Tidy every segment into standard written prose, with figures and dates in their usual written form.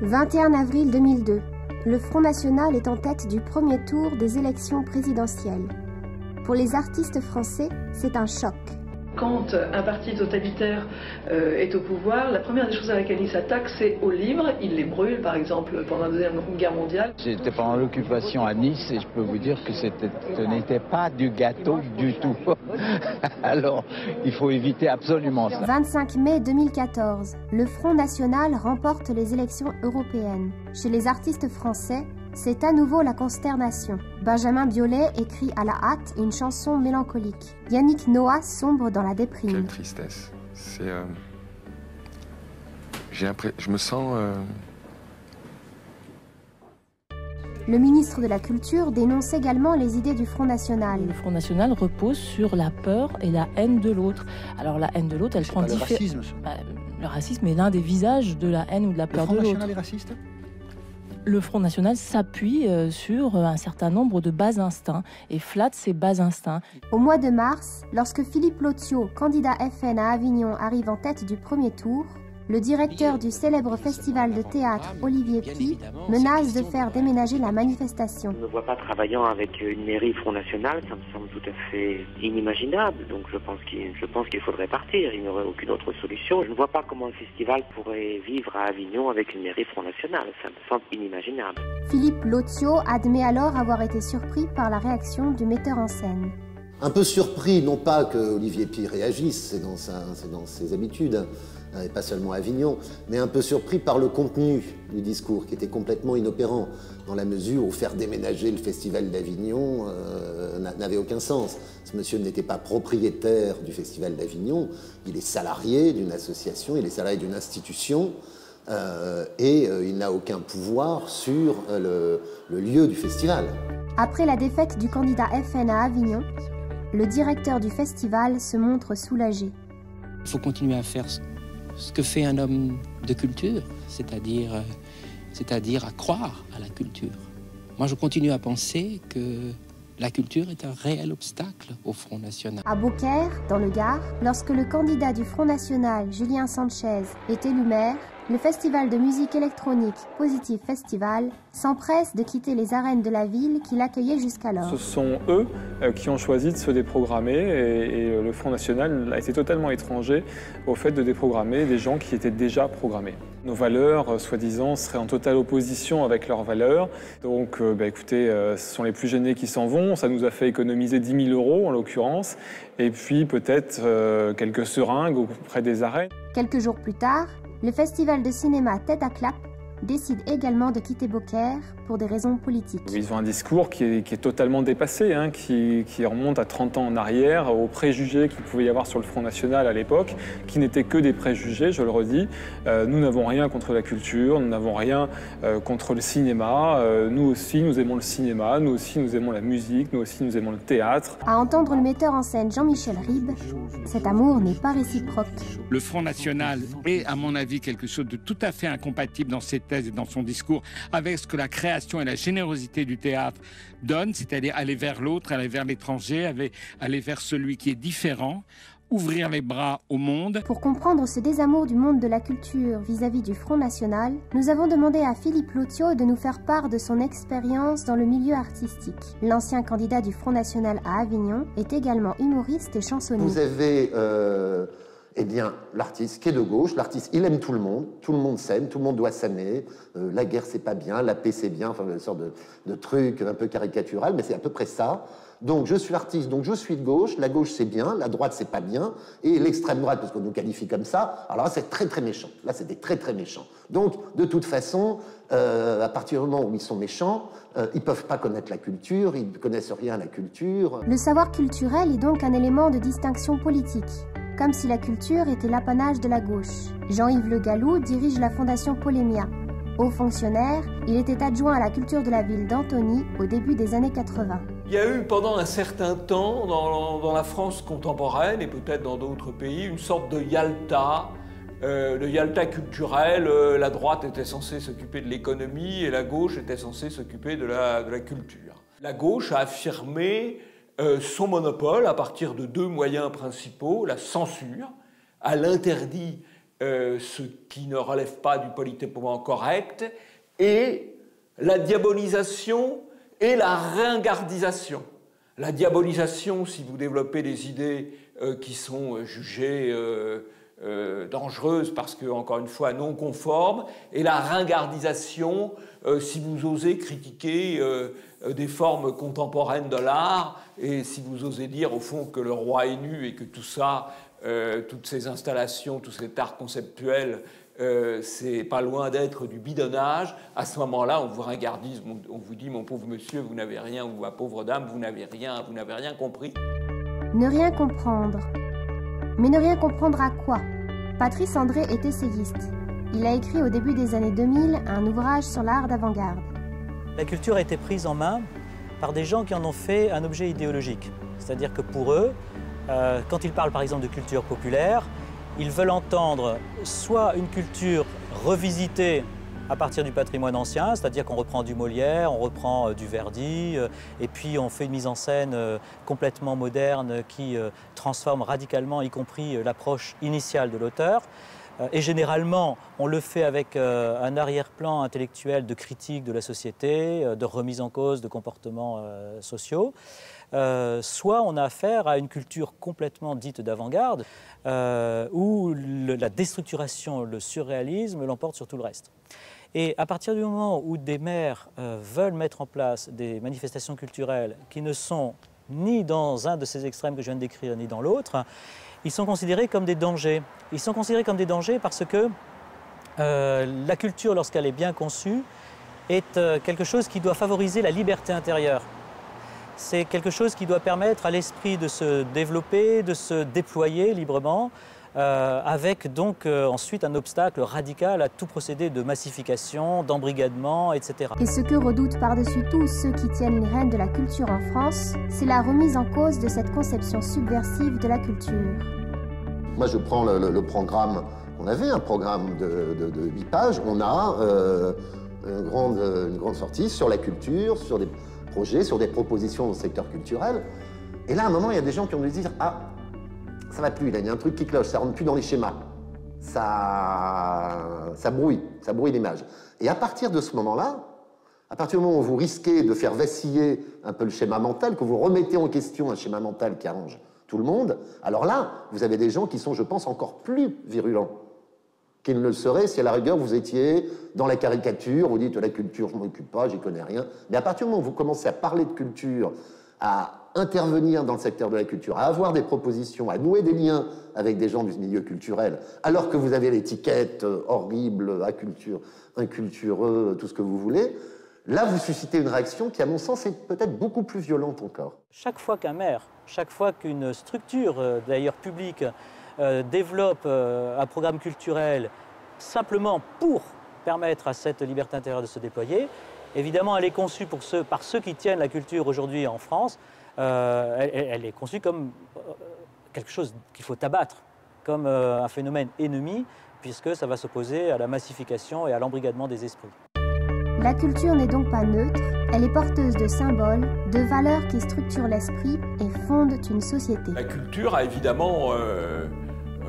21 avril 2002. Le Front National est en tête du premier tour des élections présidentielles. Pour les artistes français, c'est un choc. Quand un parti totalitaire est au pouvoir, la première des choses à laquelle il s'attaque, c'est aux livres. Il les brûle, par exemple, pendant la Deuxième Guerre mondiale. J'étais pendant l'occupation à Nice et je peux vous dire que ce n'était pas du gâteau du tout. Alors, il faut éviter absolument ça. 25 mai 2014, le Front National remporte les élections européennes. Chez les artistes français, c'est à nouveau la consternation. Benjamin Biolay écrit à la hâte une chanson mélancolique. Yannick Noah sombre dans la déprime. Quelle tristesse. C'est... Je me sens... Le ministre de la Culture dénonce également les idées du Front National. Le Front National repose sur la peur et la haine de l'autre. Alors la haine de l'autre, elle prend différents... Le racisme, le racisme est l'un des visages de la haine ou de la peur de l'autre. Le Front National est raciste ? Le Front National s'appuie sur un certain nombre de bas instincts et flatte ces bas instincts. Au mois de mars, lorsque Philippe Lotio, candidat FN à Avignon, arrive en tête du premier tour, le directeur du célèbre festival de théâtre, Olivier Py, menace de faire déménager la manifestation. Je ne me vois pas travaillant avec une mairie Front National, ça me semble tout à fait inimaginable. Donc je pense qu'il faudrait partir, il n'y aurait aucune autre solution. Je ne vois pas comment un festival pourrait vivre à Avignon avec une mairie Front National, ça me semble inimaginable. Philippe Lotio admet alors avoir été surpris par la réaction du metteur en scène. Un peu surpris, non pas que Olivier Py réagisse, c'est dans ses habitudes, et pas seulement à Avignon, mais un peu surpris par le contenu du discours, qui était complètement inopérant, dans la mesure où faire déménager le Festival d'Avignon n'avait aucun sens. Ce monsieur n'était pas propriétaire du Festival d'Avignon, il est salarié d'une association, il est salarié d'une institution, et il n'a aucun pouvoir sur le lieu du festival. Après la défaite du candidat FN à Avignon, le directeur du festival se montre soulagé. Il faut continuer à faire ce que fait un homme de culture, c'est-à-dire à croire à la culture. Moi, je continue à penser que la culture est un réel obstacle au Front National. À Beaucaire, dans le Gard, lorsque le candidat du Front National, Julien Sanchez, est élu maire, le festival de musique électronique Positive Festival s'empresse de quitter les arènes de la ville qui l'accueillaient jusqu'alors. Ce sont eux qui ont choisi de se déprogrammer et le Front National a été totalement étranger au fait de déprogrammer des gens qui étaient déjà programmés. Nos valeurs, soi-disant, seraient en totale opposition avec leurs valeurs. Donc, écoutez, ce sont les plus gênés qui s'en vont. Ça nous a fait économiser 10 000 € en l'occurrence. Et puis peut-être quelques seringues auprès des arènes. Quelques jours plus tard, le festival de cinéma Tête à Clap décide également de quitter Beaucaire pour des raisons politiques. Ils ont un discours qui est totalement dépassé, qui remonte à 30 ans en arrière, aux préjugés qu'il pouvait y avoir sur le Front National à l'époque, qui n'étaient que des préjugés, je le redis. Nous n'avons rien contre la culture, nous n'avons rien contre le cinéma. Nous aussi, nous aimons le cinéma, nous aussi, nous aimons la musique, nous aussi, nous aimons le théâtre. À entendre le metteur en scène Jean-Michel Ribes, cet amour n'est pas réciproque. Le Front National est, à mon avis, quelque chose de tout à fait incompatible dans ses thèses et dans son discours avec ce que la création et la générosité du théâtre donnent, c'est-à-dire aller vers l'autre, aller vers l'étranger, aller vers celui qui est différent, ouvrir les bras au monde. Pour comprendre ce désamour du monde de la culture vis-à-vis du Front National, nous avons demandé à Philippe Lotio de nous faire part de son expérience dans le milieu artistique. L'ancien candidat du Front National à Avignon est également humoriste et chansonnier. Vous avez l'artiste qui est de gauche, l'artiste il aime tout le monde s'aime, tout le monde doit s'aimer, la guerre c'est pas bien, la paix c'est bien, enfin une sorte de truc un peu caricatural, mais c'est à peu près ça. Donc je suis l'artiste, donc je suis de gauche, la gauche c'est bien, la droite c'est pas bien, et l'extrême droite, parce qu'on nous qualifie comme ça, alors là c'est très très méchant, là c'était très très méchant. Donc de toute façon, à partir du moment où ils sont méchants, ils peuvent pas connaître la culture, ils ne connaissent rien à la culture. Le savoir culturel est donc un élément de distinction politique, comme si la culture était l'apanage de la gauche. Jean-Yves Le Gallou dirige la fondation Polémia. Haut fonctionnaire, il était adjoint à la culture de la ville d'Antony au début des années 80. Il y a eu pendant un certain temps, dans la France contemporaine et peut-être dans d'autres pays, une sorte de Yalta, culturel. La droite était censée s'occuper de l'économie et la gauche était censée s'occuper de la culture. La gauche a affirmé son monopole à partir de deux moyens principaux, la censure, à l'interdit ce qui ne relève pas du politiquement correct, et la diabolisation et la ringardisation. La diabolisation, si vous développez des idées qui sont jugées dangereuses parce que, encore une fois, non conformes, et la ringardisation, si vous osez critiquer des formes contemporaines de l'art, et si vous osez dire, au fond, que le roi est nu et que tout ça, toutes ces installations, tout cet art conceptuel, c'est pas loin d'être du bidonnage, à ce moment-là, on vous ringardise, on vous dit, mon pauvre monsieur, vous n'avez rien, ou ma pauvre dame, vous n'avez rien compris. Ne rien comprendre. Mais ne rien comprendre à quoi? Patrice André est essayiste. Il a écrit au début des années 2000 un ouvrage sur l'art d'avant-garde. La culture a été prise en main par des gens qui en ont fait un objet idéologique. C'est-à-dire que pour eux, quand ils parlent par exemple de culture populaire, ils veulent entendre soit une culture revisitée à partir du patrimoine ancien, c'est-à-dire qu'on reprend du Molière, on reprend du Verdi, et puis on fait une mise en scène complètement moderne qui transforme radicalement, y compris l'approche initiale de l'auteur. Et généralement, on le fait avec un arrière-plan intellectuel de critique de la société, de remise en cause de comportements sociaux. Soit on a affaire à une culture complètement dite d'avant-garde, où la déstructuration, le surréalisme l'emporte sur tout le reste. Et à partir du moment où des maires veulent mettre en place des manifestations culturelles qui ne sont ni dans un de ces extrêmes que je viens de décrire, ni dans l'autre, ils sont considérés comme des dangers. Ils sont considérés comme des dangers parce que la culture, lorsqu'elle est bien conçue, est quelque chose qui doit favoriser la liberté intérieure. C'est quelque chose qui doit permettre à l'esprit de se développer, de se déployer librement, avec donc ensuite un obstacle radical à tout procédé de massification, d'embrigadement, etc. Et ce que redoutent par-dessus tout ceux qui tiennent les rênes de la culture en France, c'est la remise en cause de cette conception subversive de la culture. Moi, je prends le programme. On avait un programme de 8 pages. On a une grande sortie sur la culture, sur des projets, sur des propositions dans le secteur culturel. Et là, à un moment, il y a des gens qui ont dû dire « Ah, ça va plus, il y a un truc qui cloche, ça rentre plus dans les schémas. Ça brouille l'image. » Et à partir de ce moment-là, à partir du moment où vous risquez de faire vaciller un peu le schéma mental, que vous remettez en question un schéma mental qui arrange tout le monde, alors là, vous avez des gens qui sont, je pense, encore plus virulents qu'ils ne le seraient si à la rigueur vous étiez dans la caricature, vous dites la culture, je ne m'en occupe pas, j'y connais rien. Mais à partir du moment où vous commencez à parler de culture, à intervenir dans le secteur de la culture, à avoir des propositions, à nouer des liens avec des gens du milieu culturel, alors que vous avez l'étiquette horrible, incultureux, tout ce que vous voulez, là vous suscitez une réaction qui, à mon sens, est peut-être beaucoup plus violente encore. Chaque fois qu'un maire, chaque fois qu'une structure, d'ailleurs publique, développe un programme culturel simplement pour permettre à cette liberté intérieure de se déployer, évidemment elle est conçue par ceux qui tiennent la culture aujourd'hui en France, elle est conçue comme quelque chose qu'il faut abattre, comme un phénomène ennemi, puisque ça va s'opposer à la massification et à l'embrigadement des esprits. La culture n'est donc pas neutre, elle est porteuse de symboles, de valeurs qui structurent l'esprit et fondent une société. La culture a évidemment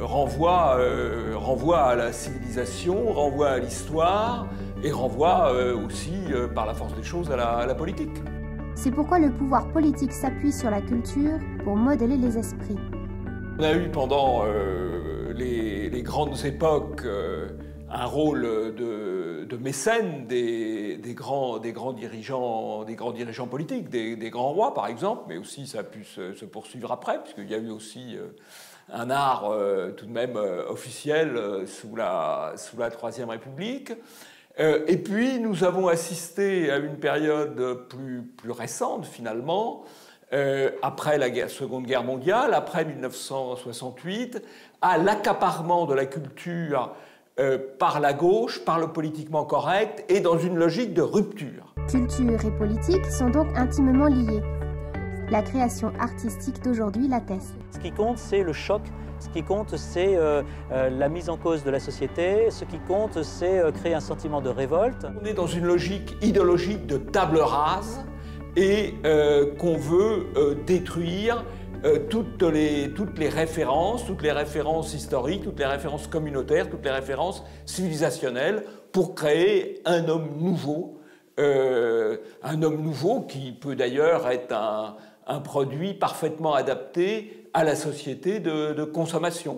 renvoie à la civilisation, renvoie à l'histoire et renvoie aussi, par la force des choses, à la politique. C'est pourquoi le pouvoir politique s'appuie sur la culture pour modeler les esprits. On a eu pendant les grandes époques un rôle de mécène des grands dirigeants politiques, des grands rois par exemple, mais aussi ça a pu se poursuivre après, puisqu'il y a eu aussi un art tout de même officiel sous la Troisième République. Et puis nous avons assisté à une période plus récente finalement, après la Seconde Guerre mondiale, après 1968, à l'accaparement de la culture par la gauche, par le politiquement correct et dans une logique de rupture. Culture et politique sont donc intimement liées. La création artistique d'aujourd'hui l'atteste. Ce qui compte, c'est le choc. Ce qui compte, c'est la mise en cause de la société. Ce qui compte, c'est créer un sentiment de révolte. On est dans une logique idéologique de table rase et qu'on veut détruire toutes les références historiques, toutes les références communautaires, toutes les références civilisationnelles pour créer un homme nouveau qui peut d'ailleurs être un produit parfaitement adapté à la société de consommation.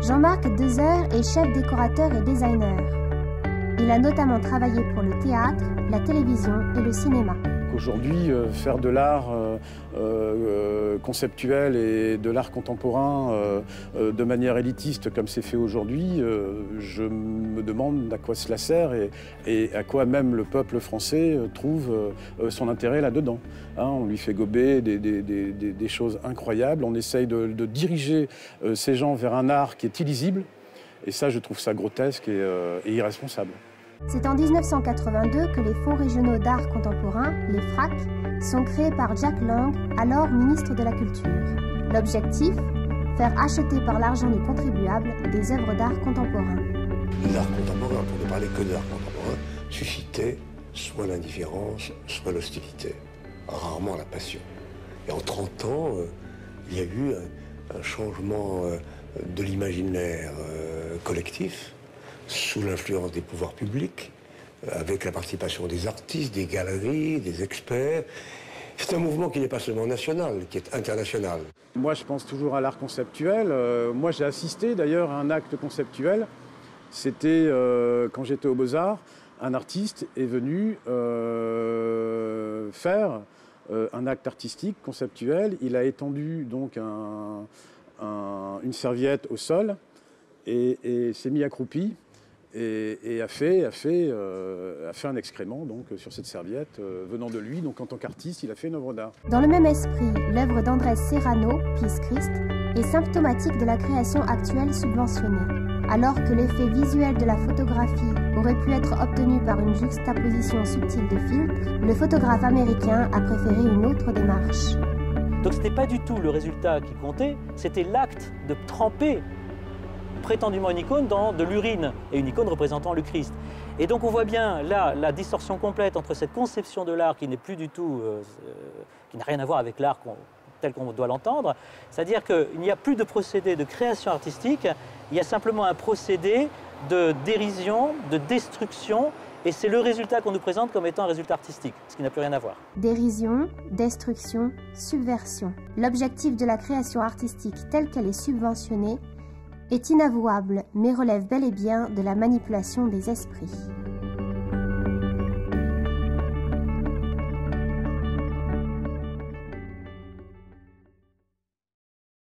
Jean-Marc Dezer est chef décorateur et designer. Il a notamment travaillé pour le théâtre, la télévision et le cinéma. Aujourd'hui, faire de l'art conceptuel et de l'art contemporain de manière élitiste comme c'est fait aujourd'hui, je me demande à quoi cela sert et à quoi même le peuple français trouve son intérêt là-dedans. Hein, on lui fait gober des choses incroyables, on essaye de diriger ces gens vers un art qui est illisible, et ça, je trouve ça grotesque et irresponsable. C'est en 1982 que les fonds régionaux d'art contemporain, les FRAC, sont créés par Jack Lang, alors ministre de la Culture. L'objectif, faire acheter par l'argent du contribuable des œuvres d'art contemporain. L'art contemporain, pour ne parler que d'art contemporain, suscitait soit l'indifférence, soit l'hostilité, rarement la passion. Et en 30 ans, il y a eu un changement de l'imaginaire collectif, sous l'influence des pouvoirs publics, avec la participation des artistes, des galeries, des experts. C'est un mouvement qui n'est pas seulement national, qui est international. Moi, je pense toujours à l'art conceptuel. Moi, j'ai assisté d'ailleurs à un acte conceptuel. C'était quand j'étais aux Beaux-Arts, un artiste est venu faire un acte artistique, conceptuel. Il a étendu donc une serviette au sol et s'est mis accroupi. Et a fait un excrément donc, sur cette serviette venant de lui. Donc en tant qu'artiste, il a fait une œuvre d'art. Dans le même esprit, l'œuvre d'Andrés Serrano, Peace Christ, est symptomatique de la création actuelle subventionnée. Alors que l'effet visuel de la photographie aurait pu être obtenu par une juxtaposition subtile de filtres, le photographe américain a préféré une autre démarche. Donc ce n'était pas du tout le résultat qui comptait, c'était l'acte de tremper prétendument une icône dans de l'urine, et une icône représentant le Christ. Et donc on voit bien là la distorsion complète entre cette conception de l'art qui n'est plus du tout, qui n'a rien à voir avec l'art tel qu'on doit l'entendre, c'est-à-dire qu'il n'y a plus de procédé de création artistique, il y a simplement un procédé de dérision, de destruction, et c'est le résultat qu'on nous présente comme étant un résultat artistique, ce qui n'a plus rien à voir. Dérision, destruction, subversion. L'objectif de la création artistique telle qu'elle est subventionnée est inavouable, mais relève bel et bien de la manipulation des esprits.